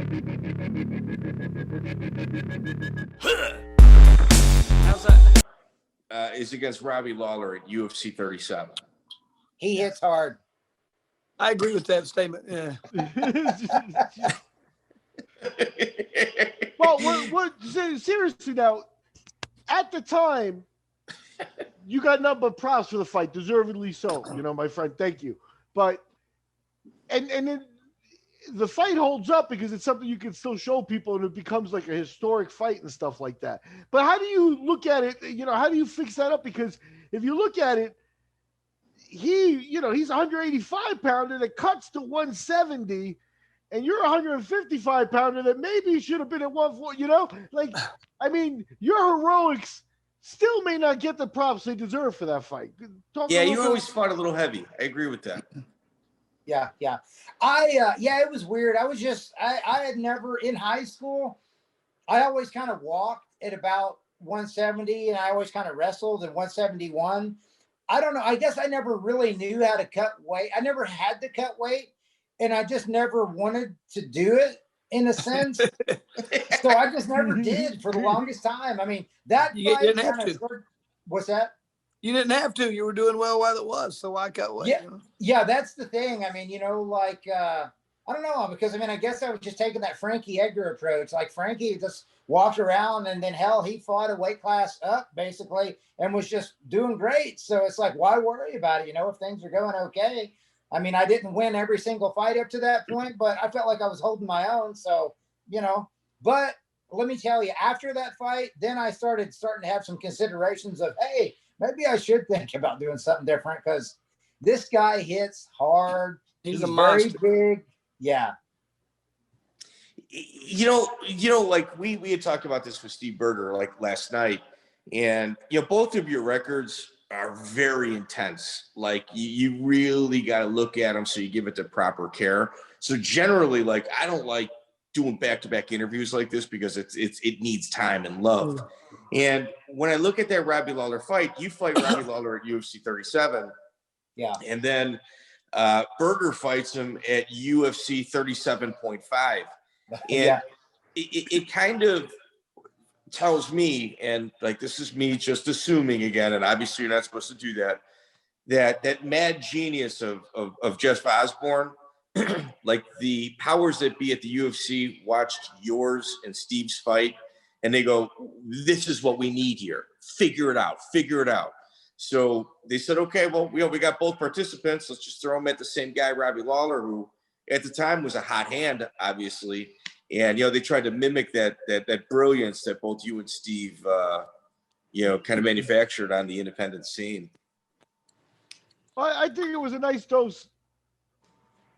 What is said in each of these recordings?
How's that? Is against Robbie Lawler at UFC 37. He hits hard. I agree with that statement. Yeah. Well, what seriously now, at the time, you got nothing but props for the fight, deservedly so, my friend. Thank you. But and then the fight holds up because it's something you can still show people and it becomes like a historic fight and stuff like that. But how do you look at it? How do you fix that up? Because if you look at it, he's 185 pounder that cuts to 170, and you're a 155 pounder that maybe should have been at 140. Your heroics still may not get the props they deserve for that fight. You always fought a little heavy. I agree with that. Yeah. It was weird. I had never, in high school, I always kind of walked at about 170, and I always kind of wrestled at 171. I don't know. I guess I never really knew how to cut weight. I never had to cut weight, and I just never wanted to do it in a sense. So I just never did for the longest time. I mean, that you didn't have to. What's that? You didn't have to. You were doing well while it was, so why cut weight? Yeah, that's the thing. I mean, I don't know, because I guess I was just taking that Frankie Edgar approach. Like Frankie just walked around, and then he fought a weight class up basically and was just doing great. So it's like, why worry about it? If things are going okay. I mean, I didn't win every single fight up to that point, but I felt like I was holding my own. So, but let me tell you, after that fight, then I starting to have some considerations of, hey, maybe I should think about doing something different, because this guy hits hard. He's a very monster. big. Yeah. Like we had talked about this with Steve Berger like last night, and both of your records are very intense. Like you really got to look at them so you give it the proper care. So generally, like, I don't like doing back-to-back interviews like this because it needs time and love. And when I look at that Robbie Lawler fight, you fight Robbie Lawler at UFC 37. Yeah. And then Berger fights him at UFC 37.5. And it kind of tells me, and like, this is me just assuming again, and obviously you're not supposed to do that mad genius of Jeff Osborne, like the powers that be at the UFC watched yours and Steve's fight, and they go, this is what we need here. Figure it out. So they said, okay, well, we got both participants. Let's just throw them at the same guy, Robbie Lawler, who at the time was a hot hand, obviously. And, they tried to mimic that brilliance that both you and Steve, kind of manufactured on the independent scene. I think it was a nice dose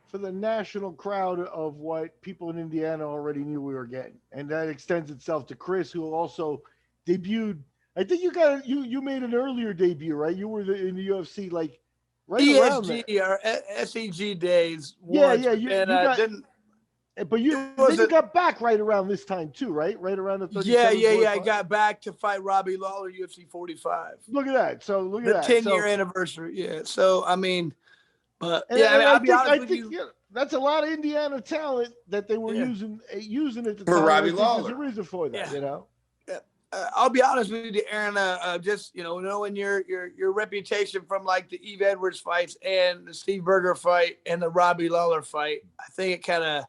for the national crowd of what people in Indiana already knew we were getting. And that extends itself to Chris, who also debuted. I think you made an earlier debut, right? You were in the UFC, like, right around there. ESG or SEG days. Yeah. But you got back right around this time too, right? Right around the 37. Yeah. I got back to fight Robbie Lawler, UFC 45. Look at that. So look at that. The 10-year anniversary. Yeah. So I mean, but I think that's a lot of Indiana talent that they were using at the time. For Robbie Lawler. There's a reason for that, I'll be honest with you, Aaron. Just knowing your reputation from like the Eve Edwards fights and the Steve Berger fight and the Robbie Lawler fight, I think it kind of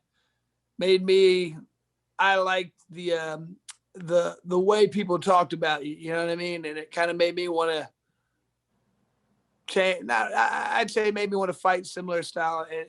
made me. I liked the way people talked about you. You know what I mean? And it kind of made me want to change. I'd say made me want to fight similar style